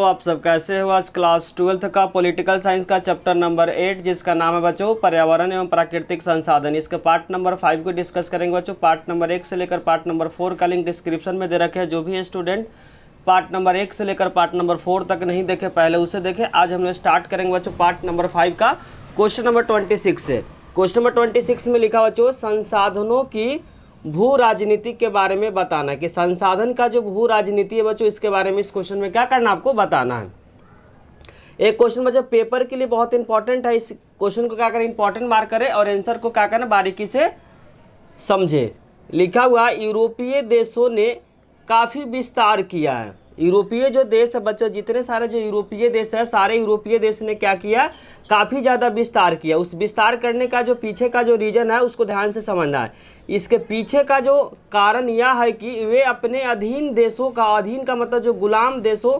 आप सब कैसे हो। आज क्लास 12th का पॉलिटिकल साइंस का चैप्टर नंबर 8 जिसका नाम है बच्चों पर्यावरण एवं प्राकृतिक संसाधन, इसके पार्ट नंबर 5 को डिस्कस करेंगे बच्चों। पार्ट नंबर 1 से लेकर पार्ट नंबर 4 का लिंक डिस्क्रिप्शन में दे रखे हैं। जो भी स्टूडेंट पार्ट नंबर 1 से लेकर पार्ट नंबर 4 तक नहीं देखे पहले उसे देखे। आज हम लोग स्टार्ट करेंगे बच्चों पार्ट नंबर 5 का क्वेश्चन नंबर 26 से। क्वेश्चन नंबर 26 में लिखा बच्चों संसाधनों की भू राजनीति के बारे में बताना, कि संसाधन का जो भू राजनीति है बच्चों इसके बारे में इस क्वेश्चन में क्या करना आपको बताना है। एक क्वेश्चन बच्चों पेपर के लिए बहुत इंपॉर्टेंट है। इस क्वेश्चन को क्या करें इंपॉर्टेंट मार्क करें और आंसर को क्या करना बारीकी से समझे। लिखा हुआ यूरोपीय देशों ने काफ़ी विस्तार किया है। यूरोपीय जो देश है बच्चों, जितने सारे जो यूरोपीय देश है सारे यूरोपीय देश ने क्या किया, काफ़ी ज़्यादा विस्तार किया। उस विस्तार करने का जो पीछे का जो रीजन है उसको ध्यान से समझना है। इसके पीछे का जो कारण यह है कि वे अपने अधीन देशों का, अधीन का मतलब जो गुलाम देशों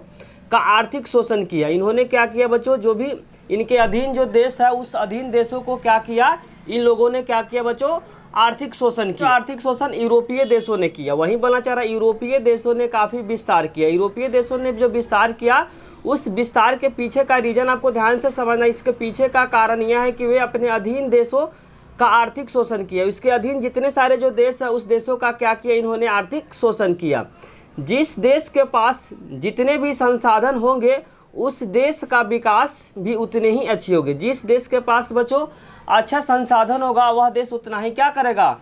का आर्थिक शोषण किया। इन्होंने क्या किया बच्चों, जो भी इनके अधीन जो देश है उस अधीन देशों को क्या किया, इन लोगों ने क्या किया बच्चों, आर्थिक शोषण किया। आर्थिक शोषण यूरोपीय देशों ने किया। वहीं बोलना चाह रहा यूरोपीय देशों ने काफ़ी विस्तार किया। यूरोपीय देशों ने जो विस्तार किया उस विस्तार के पीछे का रीजन आपको ध्यान से समझना। इसके पीछे का कारण यह है कि वे अपने अधीन देशों का आर्थिक शोषण किया। इसके अधीन जितने सारे जो देश है उस देशों का क्या किया, इन्होंने आर्थिक शोषण किया। जिस देश के पास जितने भी संसाधन होंगे उस देश का विकास भी उतने ही अच्छी होगी। जिस देश के पास बच्चों अच्छा संसाधन होगा वह देश उतना ही क्या करेगा,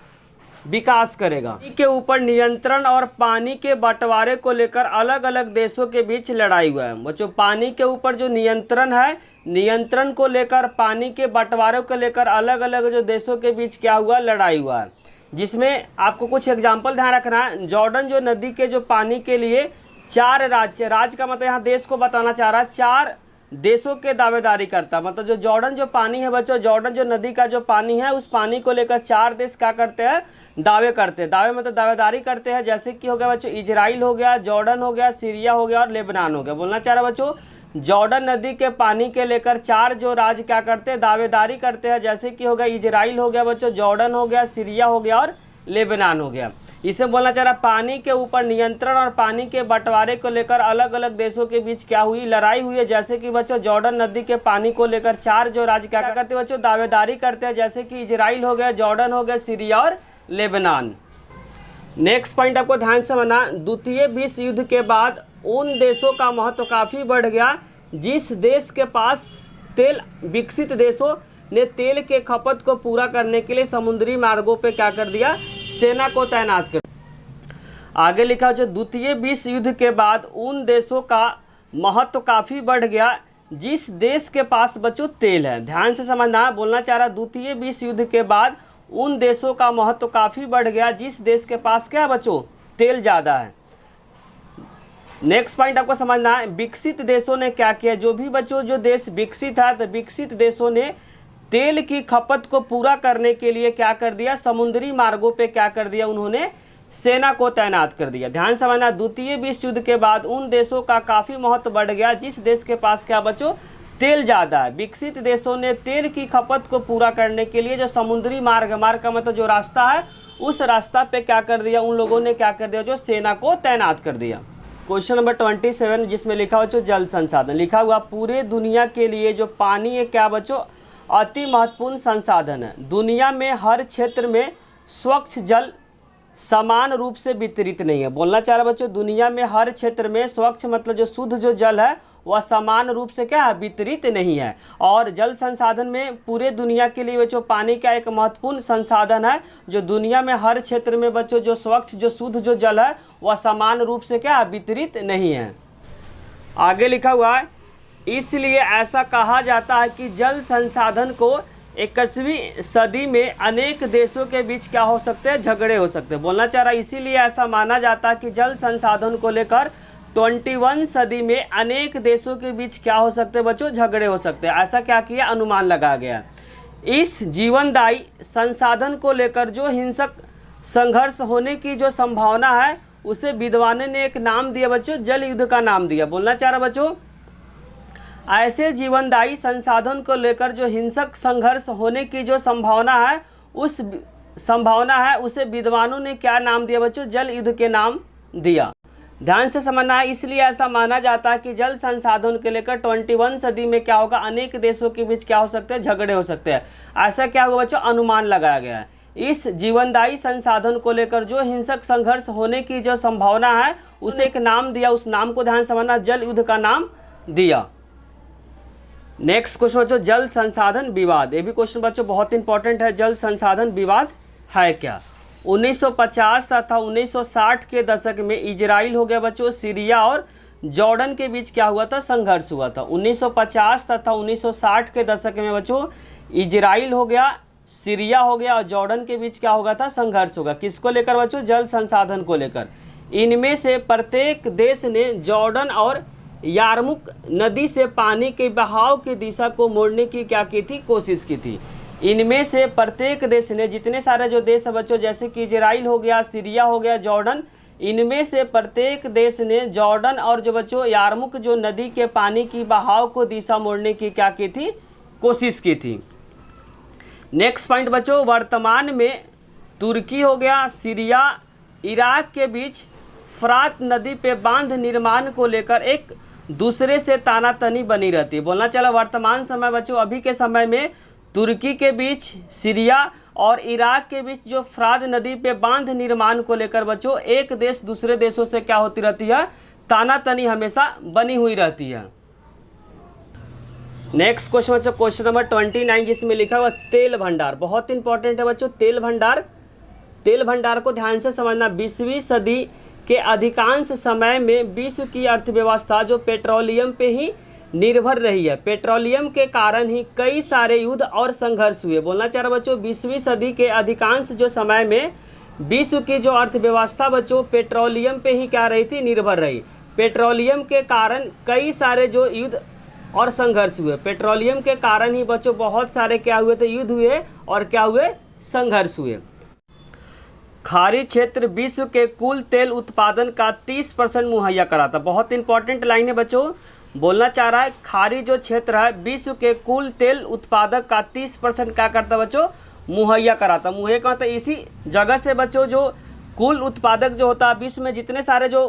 विकास करेगा। पानी के ऊपर नियंत्रण और पानी के बंटवारे को लेकर अलग अलग देशों के बीच लड़ाई हुआ है बच्चों। पानी के ऊपर जो नियंत्रण है, नियंत्रण को लेकर पानी के बंटवारे को लेकर अलग अलग जो देशों के बीच क्या हुआ, लड़ाई हुआ है। जिसमें आपको कुछ एग्जाम्पल ध्यान रखना है। जॉर्डन जो नदी के जो पानी के लिए 4 राज्य का मतलब यहाँ देश को बताना चाह रहा है, 4 देशों के दावेदारी करता। मतलब जो जॉर्डन जो पानी है बच्चों, जॉर्डन जो नदी का जो पानी है उस पानी को लेकर 4 देश क्या करते हैं, दावे करते हैं। दावे मतलब दावेदारी करते हैं। जैसे कि हो गया बच्चों इजराइल हो गया, जॉर्डन हो गया, सीरिया हो गया और लेबनान हो गया। बोलना चाह रहा बच्चों जॉर्डन नदी के पानी के लेकर 4 जो राज्य क्या करते हैं, दावेदारी करते हैं। जैसे कि हो गया इजराइल हो गया बच्चों, जॉर्डन हो गया, सीरिया हो गया और लेबनान हो गया। इसे बोलना चाह रहा पानी के ऊपर नियंत्रण और पानी के बंटवारे को लेकर अलग अलग देशों के बीच क्या हुई, लड़ाई हुई है। जैसे कि बच्चों जॉर्डन नदी के पानी को लेकर 4 जो राज्य क्या करते हैं बच्चों, दावेदारी करते हैं। जैसे कि इजराइल हो गया, जॉर्डन हो गया, सीरिया और लेबनान। नेक्स्ट पॉइंट आपको ध्यान से समझना। द्वितीय विश्व युद्ध के बाद उन देशों का महत्व काफ़ी बढ़ गया जिस देश के पास तेल, विकसित देशों ने तेल के खपत को पूरा करने के लिए समुद्री मार्गों पे क्या कर दिया, सेना को तैनात कर। आगे लिखा जो द्वितीय विश्व युद्ध के बाद उन देशों का महत्व काफ़ी बढ़ गया जिस देश के पास बच्चों तेल है। ध्यान से समझना, बोलना चाह रहा द्वितीय विश्व युद्ध के बाद उन देशों का महत्व काफ़ी बढ़ गया जिस देश के पास क्या बच्चों, तेल ज़्यादा है। नेक्स्ट पॉइंट आपको समझना है, विकसित देशों ने क्या किया। जो भी बच्चों जो देश विकसित है तो विकसित देशों ने तेल की खपत को पूरा करने के लिए क्या कर दिया, समुद्री मार्गों पे क्या कर दिया, उन्होंने सेना को तैनात कर दिया। ध्यान समझना, द्वितीय विश्व युद्ध के बाद उन देशों का काफ़ी महत्व बढ़ गया जिस देश के पास क्या बच्चों, तेल ज़्यादा है। विकसित देशों ने तेल की खपत को पूरा करने के लिए जो समुद्री मार्ग का मतलब जो रास्ता है उस रास्ता पे क्या कर दिया, उन लोगों ने क्या कर दिया, जो सेना को तैनात कर दिया। क्वेश्चन नंबर 27 जिसमें लिखा बच्चों जल संसाधन। लिखा हुआ पूरे दुनिया के लिए जो पानी है क्या बच्चों, अति महत्वपूर्ण संसाधन है। दुनिया में हर क्षेत्र में स्वच्छ जल समान रूप से वितरित नहीं है। बोलना चाह रहा बच्चों दुनिया में हर क्षेत्र में स्वच्छ मतलब जो शुद्ध जो जल है वह समान रूप से क्या है, वितरित नहीं है। और जल संसाधन में पूरे दुनिया के लिए बच्चों पानी का एक महत्वपूर्ण संसाधन है। जो दुनिया में हर क्षेत्र में बच्चों जो स्वच्छ जो शुद्ध जो जल है वह समान रूप से क्या वितरित नहीं है। आगे लिखा हुआ है इसलिए ऐसा कहा जाता है कि जल संसाधन को 21वीं सदी में अनेक देशों के बीच क्या हो सकते हैं, झगड़े हो सकते हैं। बोलना चाह रहा इसीलिए ऐसा माना जाता है कि जल संसाधन को लेकर 21 सदी में अनेक देशों के बीच क्या हो सकते हैं बच्चों, झगड़े हो सकते हैं। ऐसा क्या किया, अनुमान लगाया गया। इस जीवनदायी संसाधन को लेकर जो हिंसक संघर्ष होने की जो संभावना है उसे विद्वानों ने एक नाम दिया बच्चों, जल युद्ध का नाम दिया। बोलना चाह रहा बच्चों ऐसे जीवनदायी संसाधन को लेकर जो हिंसक संघर्ष होने की जो संभावना है उसे विद्वानों ने क्या नाम दिया बच्चों, जल युद्ध के नाम दिया। ध्यान से समझना है। इसलिए ऐसा माना जाता है कि जल संसाधन को लेकर 21 सदी में क्या होगा, अनेक देशों के बीच क्या हो सकते हैं, झगड़े हो सकते हैं। ऐसा क्या हुआ बच्चों, अनुमान लगाया गया है। इस जीवनदायी संसाधन को लेकर जो हिंसक संघर्ष होने की जो संभावना है उसे एक नाम दिया, उस नाम को ध्यान समझना, जल युद्ध का नाम दिया। नेक्स्ट क्वेश्चन बच्चों, जल संसाधन विवाद। ये भी क्वेश्चन बच्चों बहुत इंपॉर्टेंट है। जल संसाधन विवाद है क्या? 1950 तथा 1960 के दशक में इजराइल हो गया बच्चों, सीरिया और जॉर्डन के बीच क्या हुआ था, संघर्ष हुआ था। 1950 तथा 1960 के दशक में बच्चों इजराइल हो गया, सीरिया हो गया और जॉर्डन के बीच क्या होगा था, संघर्ष होगा। किसको लेकर बच्चों, जल संसाधन को लेकर। इनमें से प्रत्येक देश ने जॉर्डन और यारमुक नदी से पानी के बहाव की दिशा को मोड़ने की क्या की थी, कोशिश की थी। इनमें से प्रत्येक देश ने, जितने सारे जो देश है बच्चों, जैसे कि इजराइल हो गया, सीरिया हो गया, जॉर्डन, इनमें से प्रत्येक देश ने जॉर्डन और जो बच्चों यारमुक जो नदी के पानी की बहाव को दिशा मोड़ने की क्या की थी, कोशिश की थी। नेक्स्ट पॉइंट बच्चों, वर्तमान में तुर्की हो गया, सीरिया, इराक के बीच फरात नदी पे बांध निर्माण को लेकर एक दूसरे से तानातनी बनी रहती है। बोलना चला वर्तमान समय बच्चों, अभी के समय में तुर्की के बीच, सीरिया और इराक के बीच जो फरात नदी पे बांध निर्माण को लेकर बच्चों एक देश दूसरे देशों से क्या होती रहती है, तानातनी हमेशा बनी हुई रहती है। नेक्स्ट क्वेश्चन बच्चों, क्वेश्चन नंबर 29, जिसमें लिखा हुआ तेल भंडार। बहुत इंपॉर्टेंट है बच्चों तेल भंडार। तेल भंडार को ध्यान से समझना। 20वीं सदी के अधिकांश समय में विश्व की अर्थव्यवस्था जो पेट्रोलियम पे ही निर्भर रही है। पेट्रोलियम के कारण ही कई सारे युद्ध और संघर्ष हुए। बोलना चाह रहा बच्चों, 20वीं सदी के अधिकांश जो समय में विश्व की जो अर्थव्यवस्था बच्चों पेट्रोलियम पे ही क्या रही थी, निर्भर रही। पेट्रोलियम के कारण कई सारे जो युद्ध और संघर्ष हुए। पेट्रोलियम के कारण ही बच्चों बहुत सारे क्या हुए थे, युद्ध हुए और क्या हुए, संघर्ष हुए। खाड़ी क्षेत्र विश्व के कुल तेल उत्पादन का 30% मुहैया कराता। बहुत इंपॉर्टेंट लाइन है बच्चों, बोलना चाह रहा है खाड़ी जो क्षेत्र है विश्व के कुल तेल उत्पादक का 30% क्या करता बच्चों, मुहैया कराता। मुहैया कराता इसी जगह से बच्चों जो कुल उत्पादक जो होता है विश्व में जितने सारे जो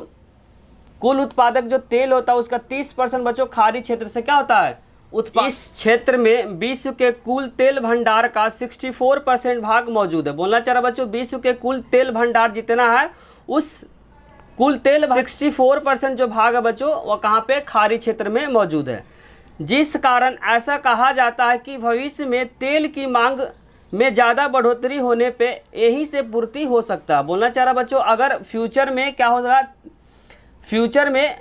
कुल उत्पादक जो तेल होता है उसका 30% बच्चों खाड़ी क्षेत्र से क्या होता है, उत्पादन। इस क्षेत्र में विश्व के कुल तेल भंडार का 64% भाग मौजूद है। बोलना चाह रहा बच्चों, विश्व के कुल तेल भंडार जितना है उस कुल तेल 64% जो भाग है बच्चों वह कहाँ पे, खाड़ी क्षेत्र में मौजूद है। जिस कारण ऐसा कहा जाता है कि भविष्य में तेल की मांग में ज़्यादा बढ़ोतरी होने पे यहीं से पूर्ति हो सकता है। बोलना चाह रहा बच्चों, अगर फ्यूचर में क्या होगा, फ्यूचर में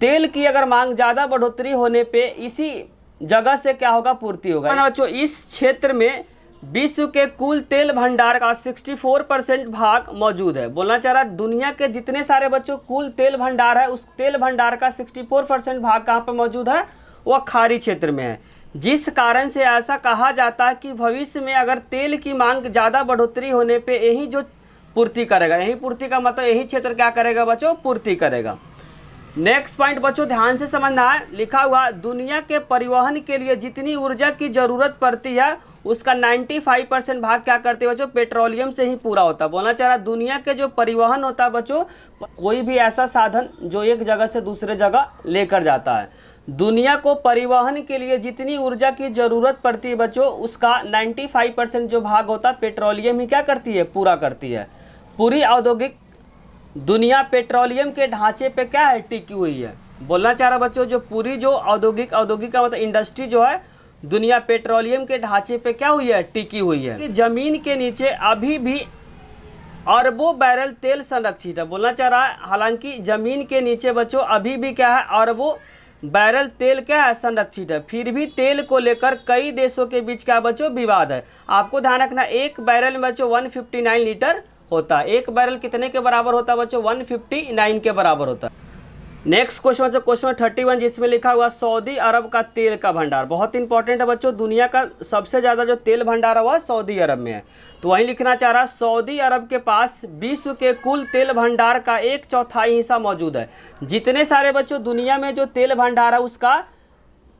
तेल की अगर मांग ज़्यादा बढ़ोतरी होने पे इसी जगह से क्या होगा, पूर्ति होगा। बच्चों इस क्षेत्र में विश्व के कुल तेल भंडार का 64% भाग मौजूद है। बोलना चाह रहा दुनिया के जितने सारे बच्चों कुल तेल भंडार है उस तेल भंडार का 64% भाग कहाँ पर मौजूद है, वह खाड़ी क्षेत्र में है। जिस कारण से ऐसा कहा जाता है कि भविष्य में अगर तेल की मांग ज़्यादा बढ़ोतरी होने पे यही जो पूर्ति करेगा, यही पूर्ति का मतलब यही क्षेत्र क्या करेगा बच्चों, पूर्ति करेगा। नेक्स्ट पॉइंट बच्चों ध्यान से समझना है, लिखा हुआ दुनिया के परिवहन के लिए जितनी ऊर्जा की ज़रूरत पड़ती है उसका 95% भाग क्या करते हैं बच्चों, पेट्रोलियम से ही पूरा होता है। बोलना चाह रहा दुनिया के जो परिवहन होता है बच्चों, कोई भी ऐसा साधन जो एक जगह से दूसरे जगह लेकर जाता है, दुनिया को परिवहन के लिए जितनी ऊर्जा की ज़रूरत पड़ती है बच्चों उसका 95% जो भाग होता है पेट्रोलियम ही क्या करती है, पूरा करती है। पूरी औद्योगिक दुनिया पेट्रोलियम के ढांचे पे क्या है, टिकी हुई है। बोलना चाह रहा बच्चों, जो पूरी जो औद्योगिक का मतलब इंडस्ट्री जो है दुनिया पेट्रोलियम के ढांचे पे क्या हुई है, टिकी हुई है। जमीन के नीचे अभी भी अरबों बैरल तेल संरक्षित है। बोलना चाह रहा है हालांकि जमीन के नीचे बच्चों अभी भी क्या है, अरबों बैरल तेल क्या है, संरक्षित है। फिर भी तेल को लेकर कई देशों के बीच क्या बच्चों, विवाद है। आपको ध्यान रखना एक बैरल में बच्चों 159 लीटर होता है। एक बैरल कितने के बराबर होता है बच्चों, 159 के बराबर होता है। नेक्स्ट क्वेश्चन बच्चों, क्वेश्चन 31 जिसमें लिखा हुआ सऊदी अरब का तेल का भंडार। बहुत इंपॉर्टेंट है बच्चों, दुनिया का सबसे ज़्यादा जो तेल भंडार है वह सऊदी अरब में है। तो वहीं लिखना चाह रहा सऊदी अरब के पास विश्व के कुल तेल भंडार का 1/4 हिस्सा मौजूद है। जितने सारे बच्चों दुनिया में जो तेल भंडार है उसका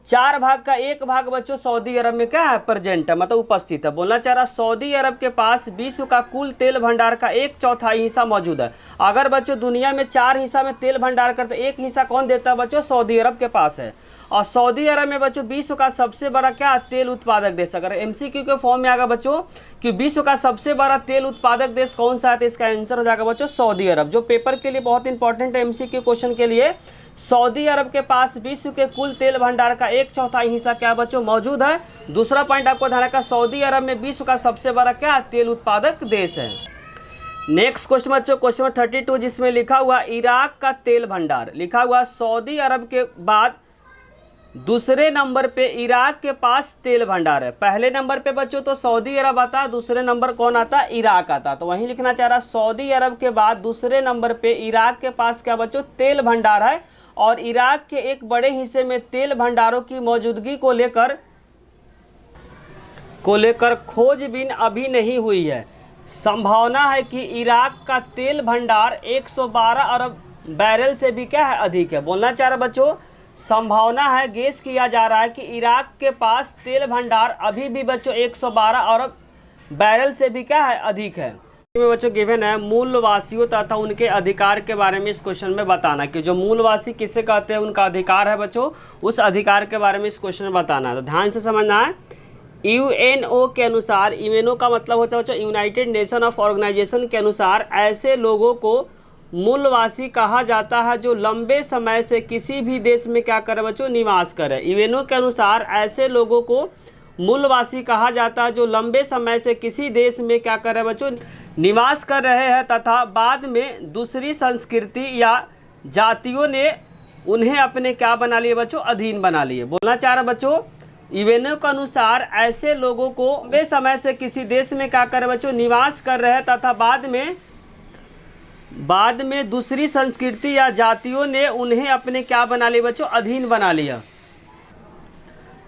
4 भाग का 1 भाग बच्चों सऊदी अरब में क्या है, प्रेजेंट है, मतलब उपस्थित है। बोलना चाह रहा सऊदी अरब के पास विश्व का कुल तेल भंडार का 1/4 हिस्सा मौजूद है। अगर बच्चों दुनिया में 4 हिस्सा में तेल भंडार करते, 1 हिस्सा कौन देता है बच्चों, सऊदी अरब के पास है। और सऊदी अरब में बच्चों विश्व का सबसे बड़ा क्या तेल उत्पादक देश, अगर MCQ के फॉर्म में आएगा बच्चों कि विश्व का सबसे बड़ा तेल उत्पादक देश कौन सा है, तो इसका आंसर हो जाएगा बच्चों सऊदी अरब, जो पेपर के लिए बहुत इंपॉर्टेंट है MCQ क्वेश्चन के लिए। सऊदी अरब के पास विश्व के कुल तेल भंडार का 1/4 हिस्सा क्या बच्चों मौजूद है। दूसरा पॉइंट आपको ध्यान रखना, सऊदी अरब में विश्व का सबसे बड़ा क्या तेल उत्पादक देश है। नेक्स्ट क्वेश्चन बच्चों, क्वेश्चन 32 जिसमें लिखा हुआ इराक का तेल भंडार, लिखा हुआ सऊदी अरब के बाद दूसरे नंबर पे इराक के पास तेल भंडार है। पहले नंबर पे बच्चों तो सऊदी अरब आता, दूसरे नंबर कौन आता, इराक आता। तो वहीं लिखना चाह रहा सऊदी अरब के बाद दूसरे नंबर पे इराक के पास क्या बच्चों तेल भंडार है। और इराक के एक बड़े हिस्से में तेल भंडारों की मौजूदगी को लेकर खोजबीन अभी नहीं हुई है। संभावना है कि इराक का तेल भंडार 112 अरब बैरल से भी क्या है अधिक है। बोलना चाह रहा बच्चों संभावना है, गेस किया जा रहा है कि इराक के पास तेल भंडार अभी भी बच्चों 112 अरब बैरल से भी क्या है अधिक है। में बच्चों गिवन है मूलवासियों तथा उनके अधिकार के बारे में इस क्वेश्चन में बताना कि जो मूलवासी किसे कहते हैं, उनका अधिकार है बच्चों, उस अधिकार के बारे में इस क्वेश्चन में बताना है। तो ध्यान से समझना है। यूएनओ के अनुसार, यूएनओ का मतलब होता है बच्चों यूनाइटेड नेशन ऑफ ऑर्गेनाइजेशन के अनुसार ऐसे लोगों को मूलवासी कहा जाता है जो लंबे समय से किसी भी देश में क्या करे बच्चों निवास करे। यूएनओ के अनुसार ऐसे लोगों को मूलवासी कहा जाता है जो लंबे समय से किसी देश में क्या कर रहे बच्चों निवास कर रहे हैं तथा बाद में दूसरी संस्कृति या जातियों ने उन्हें अपने क्या बना लिए बच्चों अधीन बना लिए। बोलना चाह रहे बच्चों यूएनओ के अनुसार ऐसे लोगों को लंबे समय से किसी देश में क्या कर रहे बच्चों निवास कर रहे हैं तथा बाद में दूसरी संस्कृति या जातियों ने उन्हें अपने क्या बना लिए बच्चों अधीन बना लिया।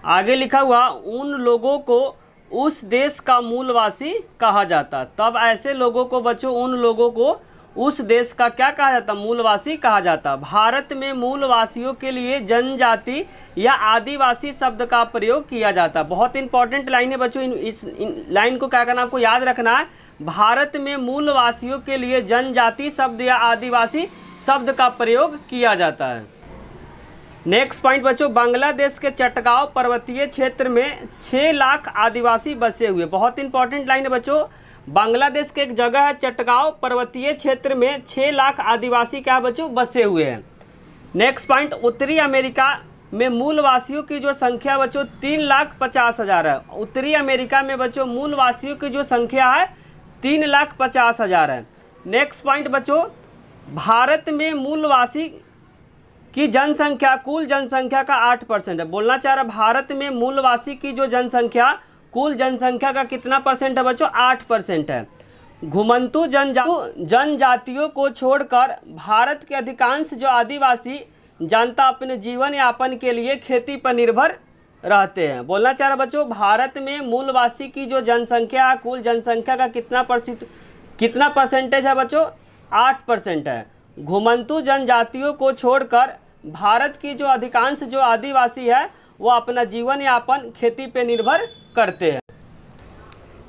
आगे लिखा हुआ उन लोगों को उस देश का मूलवासी कहा जाता। तब ऐसे लोगों को बच्चों उन लोगों को उस देश का क्या कहा जाता मूलवासी कहा जाता। भारत में मूलवासियों के लिए जनजाति या आदिवासी शब्द का प्रयोग किया जाता। बहुत इंपॉर्टेंट लाइन है बच्चों, इस लाइन को क्या करना आपको याद रखना है। भारत में मूलवासियों के लिए जनजाति शब्द या आदिवासी शब्द का प्रयोग किया जाता है। नेक्स्ट पॉइंट बच्चों, बांग्लादेश के चटगांव पर्वतीय क्षेत्र में 6 लाख आदिवासी बसे हुए। बहुत इंपॉर्टेंट लाइन है बच्चों, बांग्लादेश के एक जगह है चटगांव पर्वतीय क्षेत्र में 6 लाख आदिवासी क्या बच्चों बसे हुए हैं। नेक्स्ट पॉइंट, उत्तरी अमेरिका में मूलवासियों की जो संख्या बच्चों 3,50,000 है। उत्तरी अमेरिका में बच्चों मूलवासियों की जो संख्या है 3,50,000 है। नेक्स्ट पॉइंट बच्चों, भारत में मूलवासी की जनसंख्या कुल जनसंख्या का 8% है। बोलना चाह रहा भारत में मूलवासी की जो जनसंख्या कुल जनसंख्या का कितना परसेंट है बच्चों 8% है। घुमंतु जनजातियों को छोड़कर भारत के अधिकांश जो आदिवासी जनता अपने जीवन यापन के लिए खेती पर निर्भर रहते हैं। बोलना चाह रहा बच्चों भारत में मूलवासी की जो जनसंख्या है कुल जनसंख्या का कितना परसेंटेज है बच्चों 8% है। घुमंतु जनजातियों को छोड़कर भारत की जो अधिकांश जो आदिवासी है वो अपना जीवन यापन खेती पे निर्भर करते हैं।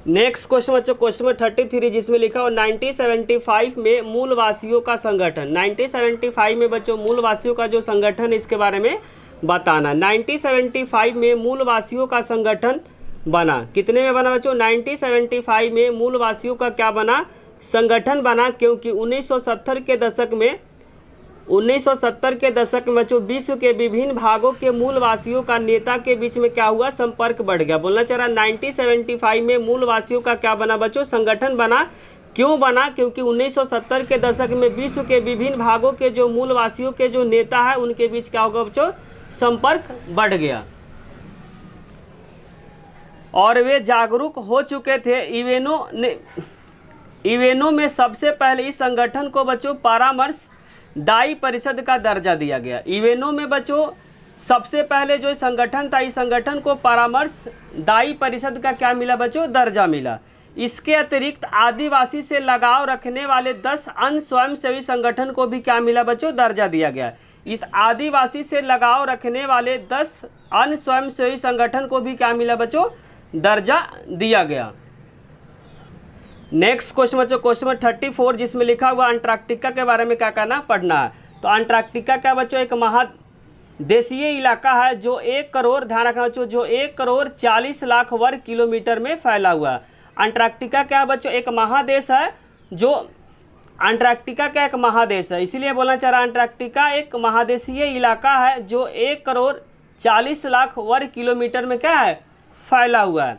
नेक्स्ट क्वेश्चन बच्चों, क्वेश्चन 33 जिसमें लिखा हो 1975 में मूलवासियों का संगठन। 1975 में बच्चों मूलवासियों का जो संगठन इसके बारे में बताना। 1975 में मूलवासियों का संगठन बना, कितने में बना बच्चों 1975 में मूलवासियों का क्या बना संगठन बना, क्योंकि 1970 के दशक में बच्चों विश्व के विभिन्न भागों के मूलवासियों का नेता के बीच में क्या हुआ संपर्क बढ़ गया। बोलना चाह रहा 1975 में मूलवासियों का क्या बना बच्चों संगठन बना। क्यों बना, क्योंकि 1970 के दशक में विश्व के विभिन्न भागों के जो मूलवासियों के जो नेता है उनके बीच क्या होगा बच्चों संपर्क बढ़ गया और वे जागरूक हो चुके थे। यूएनओ में सबसे पहले इस संगठन को बच्चों परामर्शदायी परिषद का दर्जा दिया गया। यूएनओ में बच्चों सबसे पहले जो संगठन था इस संगठन को परामर्शदायी परिषद का क्या मिला बच्चों दर्जा मिला। इसके अतिरिक्त आदिवासी से लगाव रखने वाले 10 अन्य स्वयंसेवी संगठन को भी क्या मिला बच्चों दर्जा दिया गया। इस आदिवासी से लगाव रखने वाले 10 अन्य स्वयंसेवी संगठन को भी क्या मिला बच्चों, दर्जा दिया गया। नेक्स्ट क्वेश्चन बच्चों, क्वेश्चन नंबर 34, जिसमें लिखा हुआ अंटार्कटिका के बारे में क्या करना, पढ़ना है। तो अंटार्कटिका क्या बच्चों, एक महादेशीय इलाका है जो 1 करोड़, ध्यान रखना बच्चों, जो 1 करोड़ 40 लाख वर्ग किलोमीटर में फैला हुआ है। अंटार्कटिका क्या बच्चों, एक महादेश है, जो अंटार्कटिका क्या एक महादेश है, इसीलिए बोलना चाह रहा अंटार्कटिका एक महादेशीय इलाका है जो 1 करोड़ 40 लाख वर्ग किलोमीटर में क्या है, फैला हुआ है।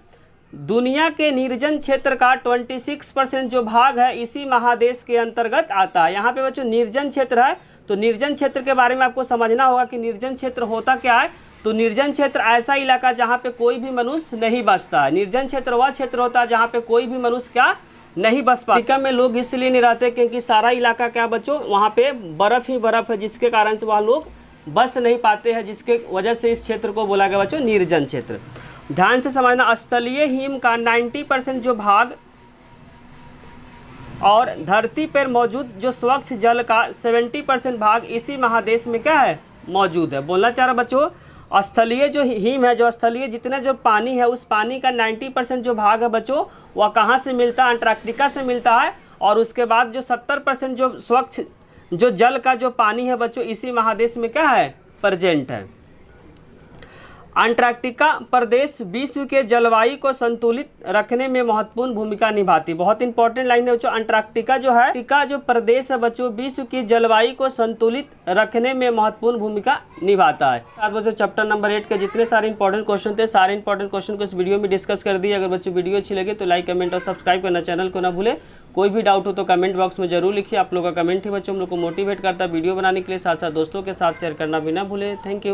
दुनिया के निर्जन क्षेत्र का 26% जो भाग है इसी महादेश के अंतर्गत आता है। यहाँ पे बच्चों निर्जन क्षेत्र है, तो निर्जन क्षेत्र के बारे में आपको समझना होगा कि निर्जन क्षेत्र होता क्या है। तो निर्जन क्षेत्र ऐसा इलाका जहाँ पे कोई भी मनुष्य नहीं बसता है। निर्जन क्षेत्र वह क्षेत्र होता है जहाँ पे कोई भी मनुष्य क्या नहीं बस पाता। अफ्रीका में लोग इसलिए नहीं रहते क्योंकि सारा इलाका क्या बच्चों, वहाँ पे बर्फ़ ही बर्फ़ है, जिसके कारण से वहाँ लोग बस नहीं पाते हैं, जिसके वजह से इस क्षेत्र को बोला गया बच्चों निर्जन क्षेत्र। ध्यान से समझना, स्थलीय हिम का 90% जो भाग और धरती पर मौजूद जो स्वच्छ जल का 70% भाग इसी महादेश में क्या है, मौजूद है। बोलना चाह रहा बच्चों, स्थलीय जो हिम है, जो स्थलीय जितना जो पानी है, उस पानी का 90% जो भाग है बच्चों, वह कहाँ से मिलता है, अंटार्कटिका से मिलता है। और उसके बाद जो 70% जो स्वच्छ जो जल का जो पानी है बच्चों, इसी महादेश में क्या है, प्रेजेंट है। अंटार्कटिका प्रदेश विश्व के जलवायु को संतुलित रखने में महत्वपूर्ण भूमिका निभाती है। बहुत इंपॉर्टेंट लाइन है बच्चों, अंटार्कटिका जो है, अंटार्कटिका जो प्रदेश है बच्चों, विश्व की जलवायु को संतुलित रखने में महत्वपूर्ण भूमिका निभाता है। आज बच्चों चैप्टर नंबर 8 के जितने सारे इंपॉर्टेंट क्वेश्चन थे, सारे इंपॉर्टेंट क्वेश्चन को इस वीडियो में डिस्कस कर दिए। अगर बच्चों वीडियो अच्छी लगे तो लाइक, कमेंट और सब्सक्राइब करना चैनल को ना भूले। कोई भी डाउट हो तो कमेंट बॉक्स में जरूर लिखिए। आप लोगों का कमेंट ही बच्चों हम लोग को मोटिवेट करता है वीडियो बनाने के लिए। साथ साथ दोस्तों के साथ शेयर करना भी ना भूले। Thank you.